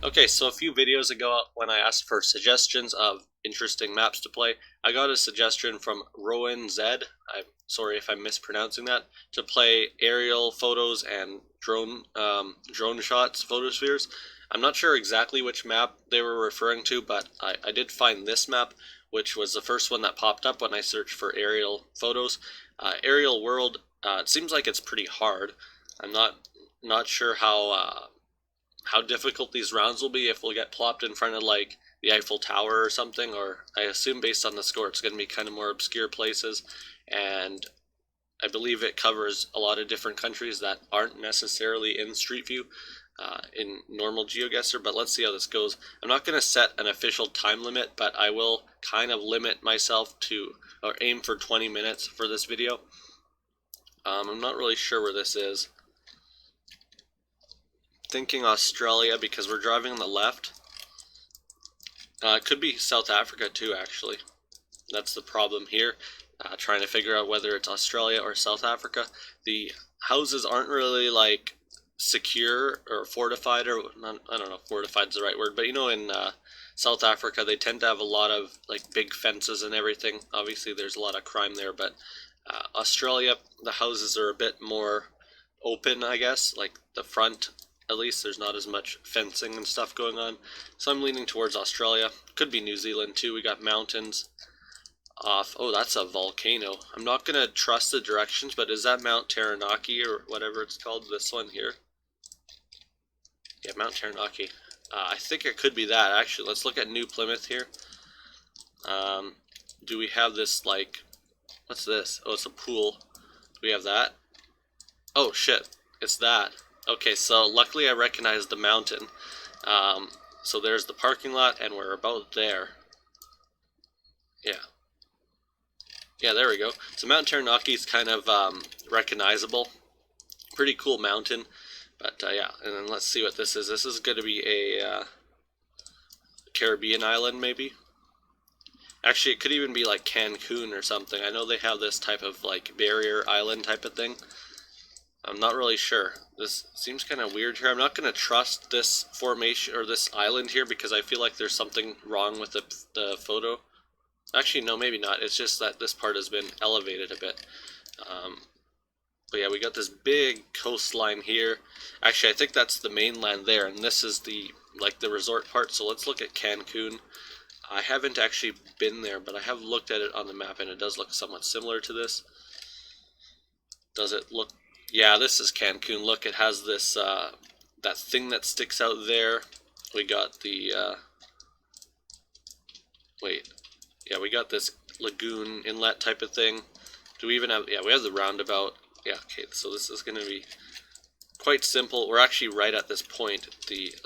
Okay, so a few videos ago when I asked for suggestions of interesting maps to play, I got a suggestion from Rowan Z, I'm sorry if I'm mispronouncing that, to play aerial photos and drone shots, photospheres. I'm not sure exactly which map they were referring to, but I did find this map, which was the first one that popped up when I searched for aerial photos. Aerial world, it seems like it's pretty hard. I'm not sure how difficult these rounds will be, if we'll get plopped in front of like the Eiffel Tower or something, or I assume based on the score it's going to be kind of more obscure places, and I believe it covers a lot of different countries that aren't necessarily in Street View in normal GeoGuessr, but let's see how this goes. I'm not going to set an official time limit, but I will kind of limit myself to, or aim for 20 minutes for this video. I'm not really sure where this is. Thinking Australia because we're driving on the left. It could be South Africa too, actually. That's the problem here. Trying to figure out whether it's Australia or South Africa. The houses aren't really like secure or fortified, or not, I don't know if fortified is the right word, but you know, in South Africa they tend to have a lot of like big fences and everything. Obviously there's a lot of crime there, but Australia, the houses are a bit more open, I guess, like the front. At least there's not as much fencing and stuff going on. So I'm leaning towards Australia. Could be New Zealand too. We got mountains off. Oh, that's a volcano. I'm not going to trust the directions, but is that Mount Taranaki or whatever it's called? This one here? Yeah, Mount Taranaki. I think it could be that, actually. Let's look at New Plymouth here. Do we have this, like, what's this? Oh, it's a pool. Do we have that? Oh, shit. It's that. Okay, so luckily I recognized the mountain. So there's the parking lot, and we're about there. Yeah. Yeah, there we go. So Mount Taranaki is kind of recognizable. Pretty cool mountain. But yeah, and then let's see what this is. This is going to be a Caribbean island, maybe? Actually, it could even be like Cancun or something. I know they have this type of like barrier island type of thing. I'm not really sure. This seems kind of weird here. I'm not going to trust this formation or this island here because I feel like there's something wrong with the photo. Actually, no, maybe not. It's just that this part has been elevated a bit. But yeah, we got this big coastline here. Actually, I think that's the mainland there, and this is the like the resort part. So let's look at Cancun. I haven't actually been there, but I have looked at it on the map, and it does look somewhat similar to this. Does it look? Yeah, this is Cancun. Look, it has this that thing that sticks out there. We got the wait, yeah, we got this lagoon inlet type of thing. Do we even have? Yeah, we have the roundabout. Yeah, okay. So this is going to be quite simple. We're actually right at this point.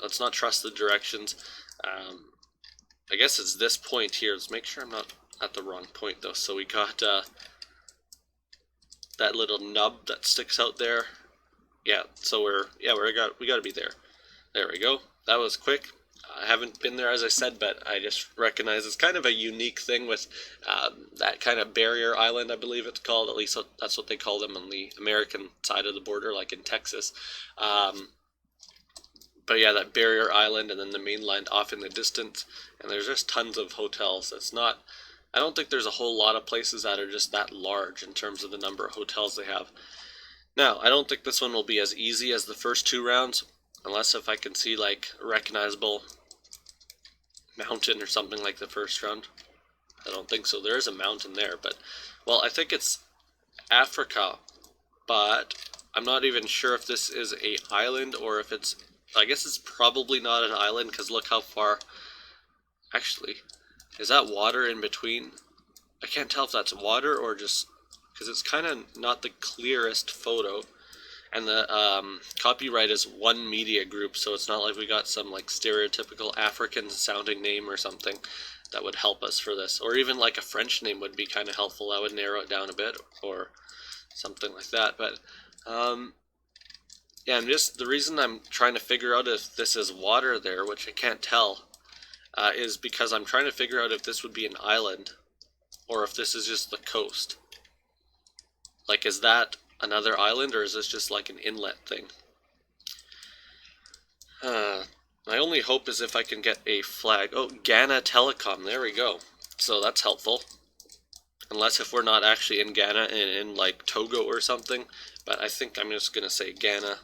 Let's not trust the directions. I guess it's this point here. Let's make sure I'm not at the wrong point though. So we got that little nub that sticks out there. Yeah, so we got to be there. There we go. That was quick. I haven't been there, as I said, but I just recognize it's kind of a unique thing with that kind of barrier island, I believe it's called. At least that's what they call them on the American side of the border, like in Texas. But yeah, that barrier island and then the mainland off in the distance, and there's just tons of hotels. I don't think there's a whole lot of places that are just that large in terms of the number of hotels they have. Now, I don't think this one will be as easy as the first two rounds, unless if I can see like a recognizable mountain or something like the first round. I don't think so. There is a mountain there, but, well, I think it's Africa, but I'm not even sure if this is a island or if it's, I guess it's probably not an island because look how far, actually, is that water in between? I can't tell if that's water or just, because it's kind of not the clearest photo. And the copyright is one media group, so it's not like we got some like stereotypical African sounding name or something that would help us for this. Or even like a French name would be kind of helpful. That would narrow it down a bit, or something like that. But yeah, the reason I'm trying to figure out if this is water there, which I can't tell, is because I'm trying to figure out if this would be an island or if this is just the coast. Like, is that another island, or is this just like an inlet thing? My only hope is if I can get a flag. Oh, Ghana Telecom, there we go. So that's helpful. Unless if we're not actually in Ghana, in like Togo or something. But I think I'm just going to say Ghana.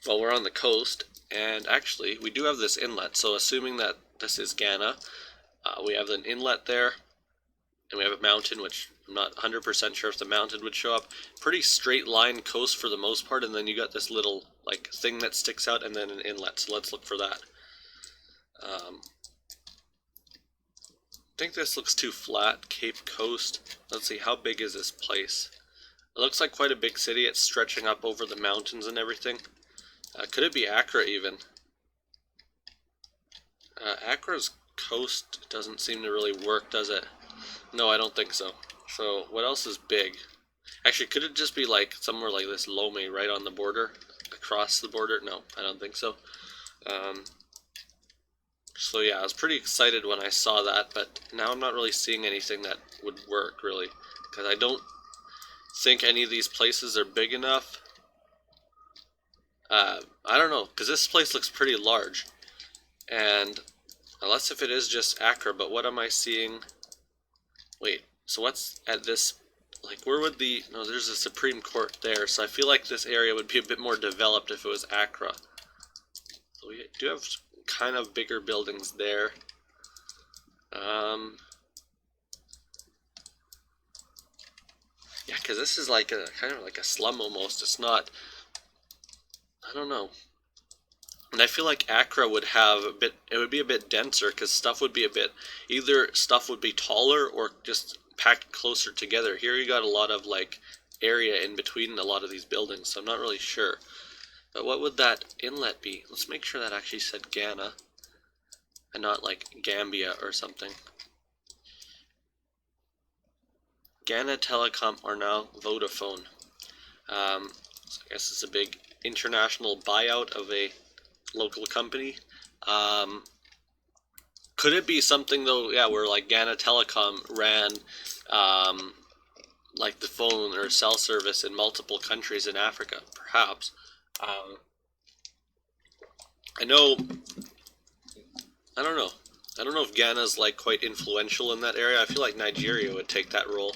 Well, we're on the coast, and actually we do have this inlet. So assuming that this is Ghana, we have an inlet there, and we have a mountain, which I'm not 100% sure if the mountain would show up. Pretty straight line coast for the most part, and then you got this little like thing that sticks out, and then an inlet. So let's look for that. I think this looks too flat. Cape Coast. Let's see, how big is this place? It looks like quite a big city. It's stretching up over the mountains and everything. Could it be Accra even? Accra's coast doesn't seem to really work, does it? No, I don't think so. So what else is big? Actually, could it just be like somewhere like this Lomé right on the border? Across the border? No, I don't think so. So yeah, I was pretty excited when I saw that, but now I'm not really seeing anything that would work, really. Because I don't think any of these places are big enough. I don't know, because this place looks pretty large. And unless if it is just Accra, but what am I seeing? Wait, so what's at this, like where would the, no, there's a Supreme Court there, so I feel like this area would be a bit more developed if it was Accra. So we do have kind of bigger buildings there. Yeah, because this is like a kind of like a slum almost. It's not, I don't know. And I feel like Accra would have a bit, it would be a bit denser because stuff would be a bit, either stuff would be taller or just packed closer together. Here you got a lot of like area in between a lot of these buildings, so I'm not really sure. But what would that inlet be? Let's make sure that actually said Ghana and not like Gambia or something. Ghana Telecom are now Vodafone. So I guess it's a big international buyout of a local company. Could it be something though, yeah, where like Ghana Telecom ran like the phone or cell service in multiple countries in Africa? Perhaps. I know, I don't know. I don't know if Ghana's like quite influential in that area. I feel like Nigeria would take that role.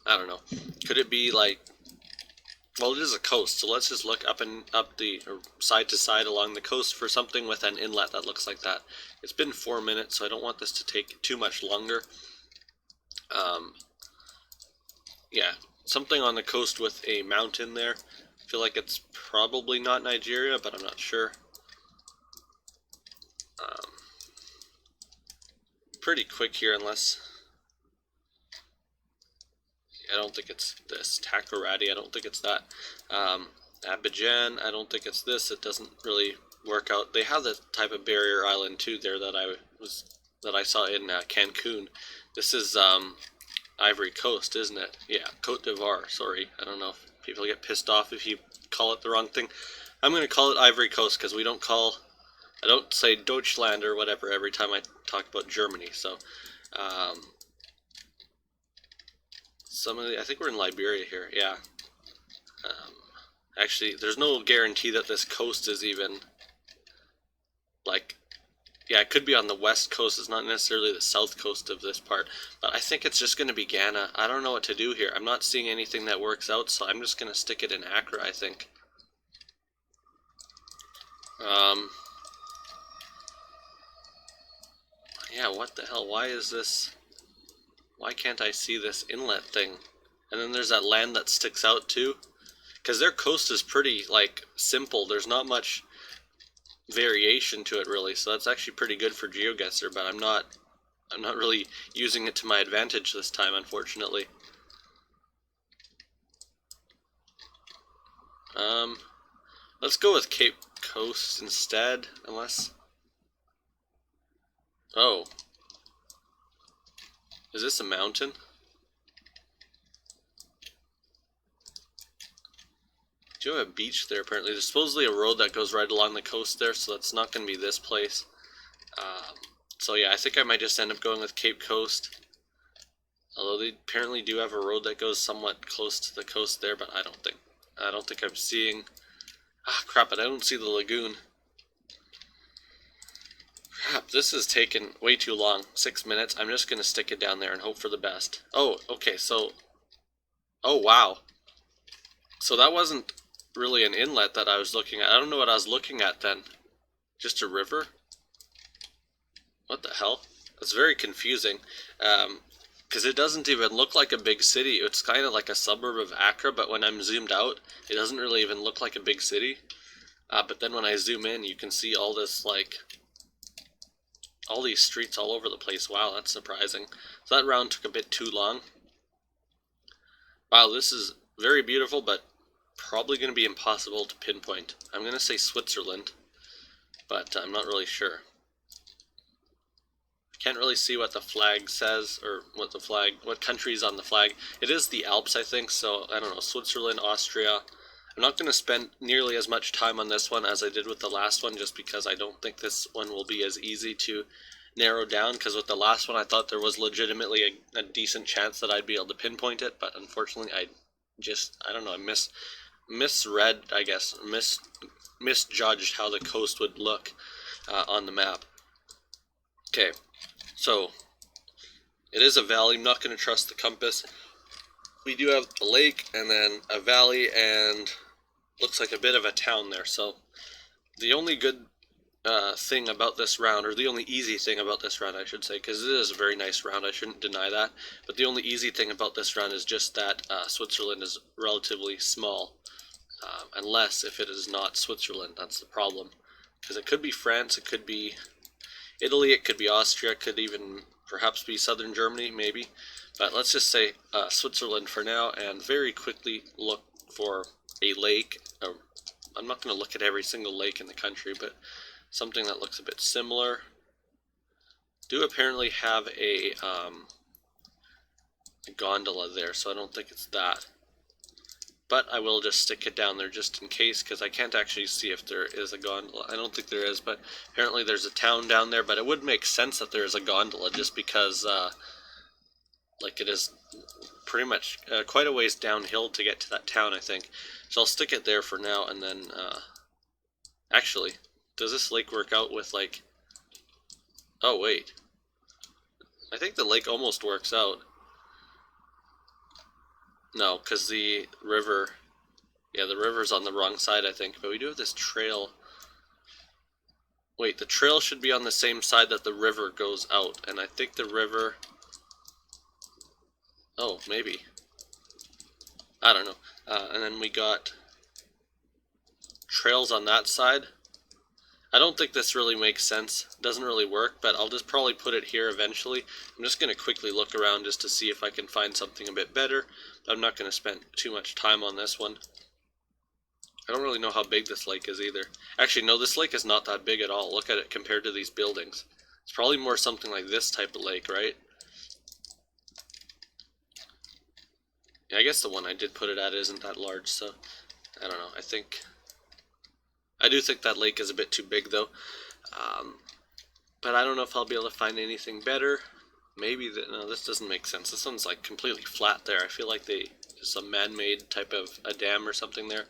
I don't know. Could it be like, well, it is a coast, so let's just look up and up the, or side to side along the coast for something with an inlet that looks like that. It's been 4 minutes, so I don't want this to take too much longer. Yeah, something on the coast with a mountain there. I feel like it's probably not Nigeria, but I'm not sure. Pretty quick here, unless, I don't think it's this. Takoradi, I don't think it's that. Abidjan, I don't think it's this. It doesn't really work out. They have the type of barrier island too there that I saw in Cancun. This is Ivory Coast, isn't it? Yeah, Cote d'Ivoire. Sorry, I don't know if people get pissed off if you call it the wrong thing. I'm gonna call it Ivory Coast because I don't say Deutschland or whatever every time I talk about Germany. So. I think we're in Liberia here, yeah. Actually, there's no guarantee that this coast is even, like, yeah, it could be on the west coast. It's not necessarily the south coast of this part, but I think it's just going to be Ghana. I don't know what to do here. I'm not seeing anything that works out, so I'm just going to stick it in Accra, I think. Yeah, what the hell? Why is this? Why can't I see this inlet thing? And then there's that land that sticks out too. Because their coast is pretty, like, simple. There's not much variation to it, really. So that's actually pretty good for GeoGuessr, but I'm not really using it to my advantage this time, unfortunately. Let's go with Cape Coast instead, unless... Oh. Is this a mountain? Do have a beach there apparently. There's supposedly a road that goes right along the coast there, so that's not going to be this place. So yeah, I think I might just end up going with Cape Coast. Although they apparently do have a road that goes somewhat close to the coast there, but I don't think I'm seeing... Ah, crap, but I don't see the lagoon. Crap, this is taking way too long. 6 minutes. I'm just going to stick it down there and hope for the best. Oh, okay, so... Oh, wow. So that wasn't really an inlet that I was looking at. I don't know what I was looking at then. Just a river? What the hell? It's very confusing. Because it doesn't even look like a big city. It's kind of like a suburb of Accra, but when I'm zoomed out, it doesn't really even look like a big city. But then when I zoom in, you can see all this, like, all these streets all over the place. Wow, that's surprising. So that round took a bit too long. Wow, this is very beautiful, but probably going to be impossible to pinpoint. I'm going to say Switzerland, but I'm not really sure. Can't really see what the flag says, or what country's on the flag. It is the Alps, I think, so I don't know, Switzerland, Austria. I'm not going to spend nearly as much time on this one as I did with the last one, just because I don't think this one will be as easy to narrow down, because with the last one I thought there was legitimately a decent chance that I'd be able to pinpoint it, but unfortunately I don't know, I misread, I guess, misjudged how the coast would look on the map. Okay, so it is a valley. I'm not going to trust the compass. We do have a lake and then a valley and looks like a bit of a town there. So the only good thing about this round, or the only easy thing about this round, I should say, because it is a very nice round, I shouldn't deny that, but the only easy thing about this round is just that Switzerland is relatively small, unless if it is not Switzerland, that's the problem, because it could be France, it could be Italy, it could be Austria, it could even perhaps be southern Germany, maybe, but let's just say Switzerland for now, and very quickly look for a lake. I'm not going to look at every single lake in the country, but something that looks a bit similar. Do apparently have a gondola there, so I don't think it's that. But I will just stick it down there just in case, because I can't actually see if there is a gondola. I don't think there is, but apparently there's a town down there, but it would make sense that there is a gondola just because, like, it is pretty much quite a ways downhill to get to that town, I think. So I'll stick it there for now, and then, actually, does this lake work out with, like... Oh, wait. I think the lake almost works out. No, because the river... Yeah, the river's on the wrong side, I think. But we do have this trail. Wait, the trail should be on the same side that the river goes out. And I think the river... Oh, maybe. I don't know. And then we got trails on that side. I don't think this really makes sense. It doesn't really work, but I'll just probably put it here eventually. I'm just going to quickly look around just to see if I can find something a bit better. I'm not going to spend too much time on this one. I don't really know how big this lake is either. Actually, no, this lake is not that big at all. Look at it compared to these buildings. It's probably more something like this type of lake, right? Yeah, I guess the one I did put it at isn't that large, so I don't know. I do think that lake is a bit too big, though. But I don't know if I'll be able to find anything better. Maybe no, this doesn't make sense. This one's like completely flat there. I feel like there's some man-made type of a dam or something there.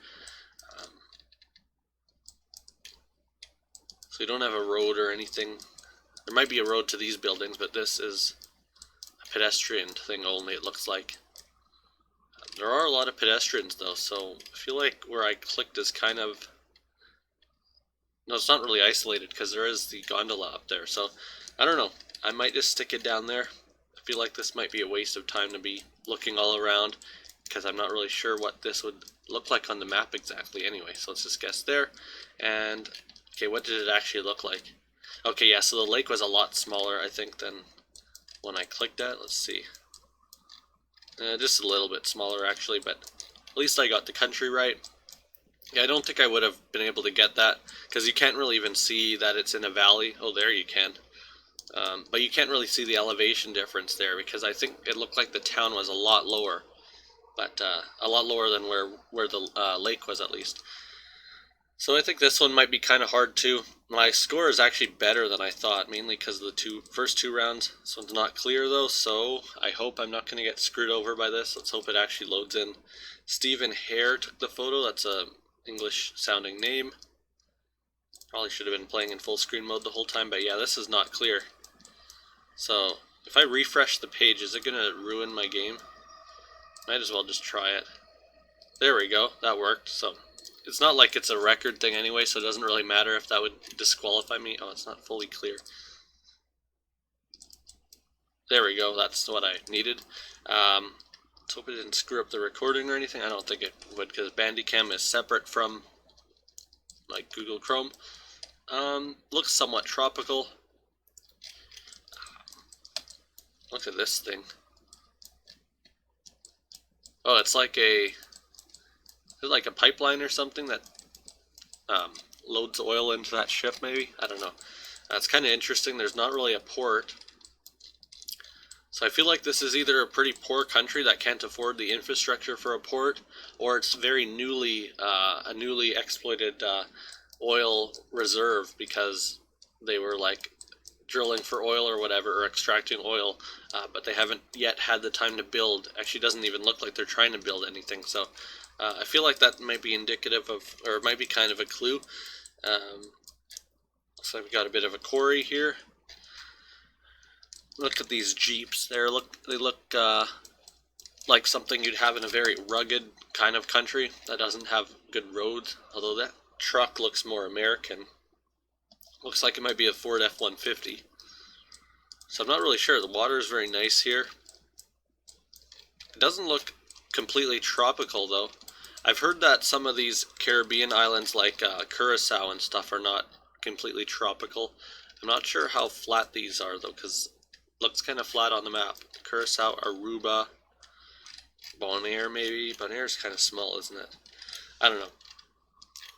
So we don't have a road or anything. There might be a road to these buildings, but this is a pedestrian thing only, it looks like. There are a lot of pedestrians, though, so I feel like where I clicked is kind of... No, it's not really isolated because there is the gondola up there, so I don't know. I might just stick it down there. I feel like this might be a waste of time to be looking all around because I'm not really sure what this would look like on the map exactly anyway, so let's just guess there. And, okay, what did it actually look like? Okay, yeah, so the lake was a lot smaller, I think, than when I clicked at. Let's see. Just a little bit smaller, actually, but at least I got the country right. Yeah, I don't think I would have been able to get that, because you can't really even see that it's in a valley. Oh, there you can. But you can't really see the elevation difference there, because I think it looked like the town was a lot lower. But a lot lower than where the lake was, at least. So I think this one might be kind of hard, too. My score is actually better than I thought, mainly because of the first two rounds. This one's not clear, though, so I hope I'm not going to get screwed over by this. Let's hope it actually loads in. Stephen Hare took the photo. That's a English sounding name. Probably should have been playing in full screen mode the whole time, but yeah, this is not clear. So if I refresh the page, is it gonna ruin my game? Might as well just try it. There we go, that worked. So it's not like it's a record thing anyway, so it doesn't really matter if that would disqualify me. Oh, it's not fully clear. There we go, that's what I needed. Let's hope it didn't screw up the recording or anything. I don't think it would, because Bandicam is separate from like Google Chrome. Looks somewhat tropical. Look at this thing. Oh, it's like a, is it like a pipeline or something that loads oil into that ship maybe? I don't know. It's kind of interesting. There's not really a port. So I feel like this is either a pretty poor country that can't afford the infrastructure for a port, or it's very a newly exploited oil reserve because they were like drilling for oil or whatever, or extracting oil, but they haven't yet had the time to build. Actually, doesn't even look like they're trying to build anything. So I feel like that might be indicative of, or it might be kind of a clue. Looks like we got a bit of a quarry here. Look at these jeeps. They look like something you'd have in a very rugged kind of country that doesn't have good roads. Although that truck looks more American. Looks like it might be a Ford F-150. So I'm not really sure. The water is very nice here. It doesn't look completely tropical though. I've heard that some of these Caribbean islands like Curacao and stuff are not completely tropical. I'm not sure how flat these are though, because looks kind of flat on the map. Curacao, Aruba, Bonaire maybe. Bonaire's kind of small, isn't it? I don't know.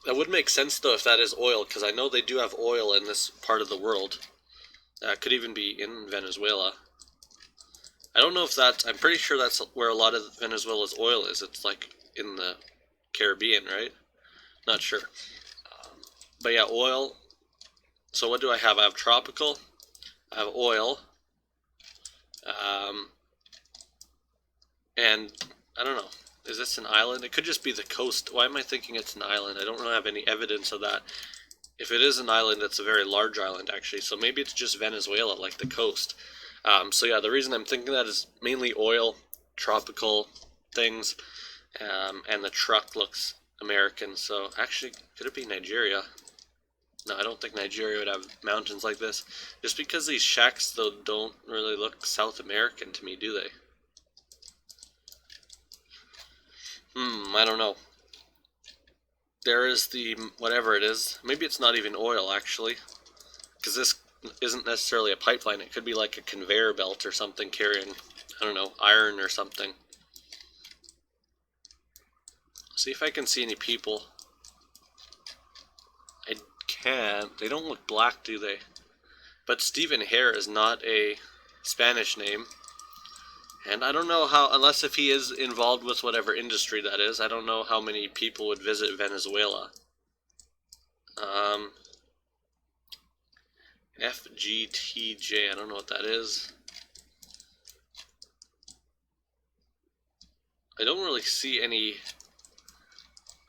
That would make sense though if that is oil, because I know they do have oil in this part of the world. Could even be in Venezuela. I don't know if that's, I'm pretty sure that's where a lot of Venezuela's oil is. It's like in the Caribbean, right? Not sure. But yeah, oil. So what do I have? I have tropical. I have oil. And I don't know, is this an island? It could just be the coast. Why am I thinking it's an island? I don't really have any evidence of that. If it is an island, it's a very large island actually, so maybe it's just Venezuela, like the coast. So yeah, the reason I'm thinking that is mainly oil, tropical things, and the truck looks American. So actually, could it be Nigeria? No, I don't think Nigeria would have mountains like this. Just because these shacks, though, don't really look South American to me, do they? I don't know. There is the, whatever it is. Maybe it's not even oil, actually. Because this isn't necessarily a pipeline. It could be like a conveyor belt or something carrying, I don't know, iron or something. See if I can see any people. I can't. They don't look black, do they? But Stephen Hare is not a Spanish name. And I don't know how, unless if he is involved with whatever industry that is, I don't know how many people would visit Venezuela. FGTJ, I don't know what that is. I don't really see any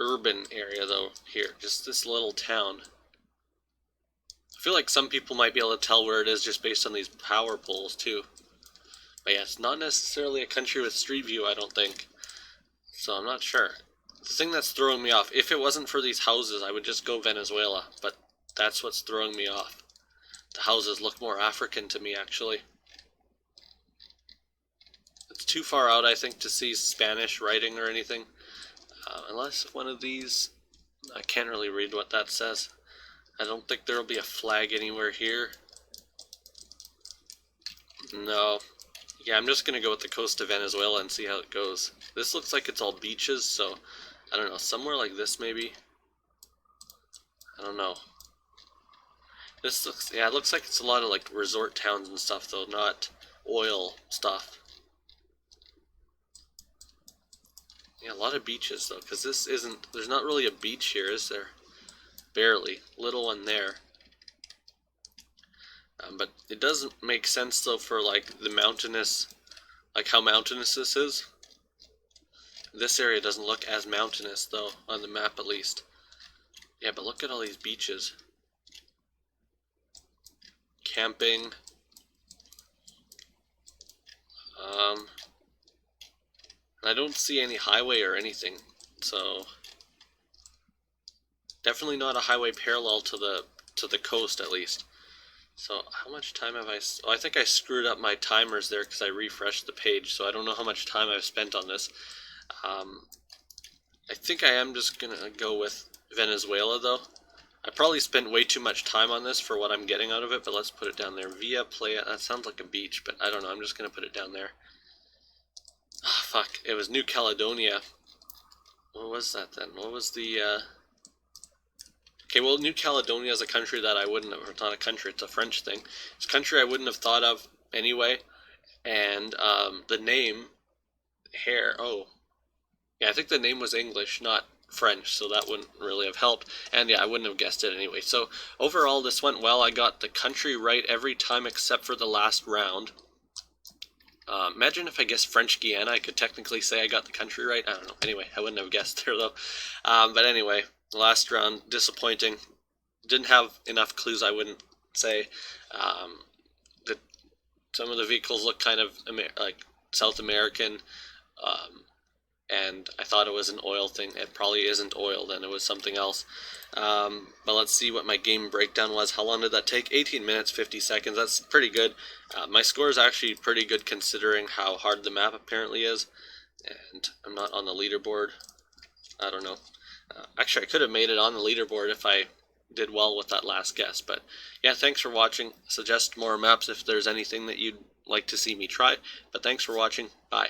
urban area though here, just this little town. I feel like some people might be able to tell where it is just based on these power poles too. But yeah, it's not necessarily a country with street view, I don't think. So I'm not sure. The thing that's throwing me off, if it wasn't for these houses, I would just go Venezuela. But that's what's throwing me off. The houses look more African to me, actually. It's too far out, I think, to see Spanish writing or anything. Unless one of these, I can't really read what that says. I don't think there will be a flag anywhere here. No. Yeah, I'm just going to go with the coast of Venezuela and see how it goes. This looks like it's all beaches, so I don't know, somewhere like this maybe? I don't know. This looks, yeah, it looks like it's a lot of like resort towns and stuff though, not oil stuff. Yeah, a lot of beaches though, because this isn't, there's not really a beach here, is there? Barely. Little one there. But it doesn't make sense though for like the mountainous, like how mountainous this is. This area doesn't look as mountainous though, on the map at least. Yeah, but look at all these beaches. Camping. I don't see any highway or anything, so definitely not a highway parallel to the coast at least. So how much time have I? Oh, I think I screwed up my timers there because I refreshed the page, so I don't know how much time I've spent on this. I think I am just gonna go with Venezuela though. I probably spent way too much time on this for what I'm getting out of it, but let's put it down there. Via Playa. That sounds like a beach, but I don't know. I'm just gonna put it down there. Ah, fuck. It was New Caledonia. What was that then? What was the? Okay, well, New Caledonia is a country that I wouldn't have. It's not a country. It's a French thing. It's a country I wouldn't have thought of anyway. And the name, hair. Oh, yeah. I think the name was English, not French, so that wouldn't really have helped. And yeah, I wouldn't have guessed it anyway. So overall, this went well. I got the country right every time except for the last round. Imagine if I guessed French Guiana, I could technically say I got the country right. I don't know. Anyway, I wouldn't have guessed there though. But anyway, last round, disappointing. Didn't have enough clues, I wouldn't say. The, some of the vehicles look kind of like South American. And I thought it was an oil thing. It probably isn't oil, then it was something else. But let's see what my game breakdown was. How long did that take? 18 minutes, 50 seconds. That's pretty good. My score is actually pretty good considering how hard the map apparently is. And I'm not on the leaderboard. I don't know. Actually, I could have made it on the leaderboard if I did well with that last guess. But yeah, thanks for watching. Suggest more maps if there's anything that you'd like to see me try. But thanks for watching. Bye.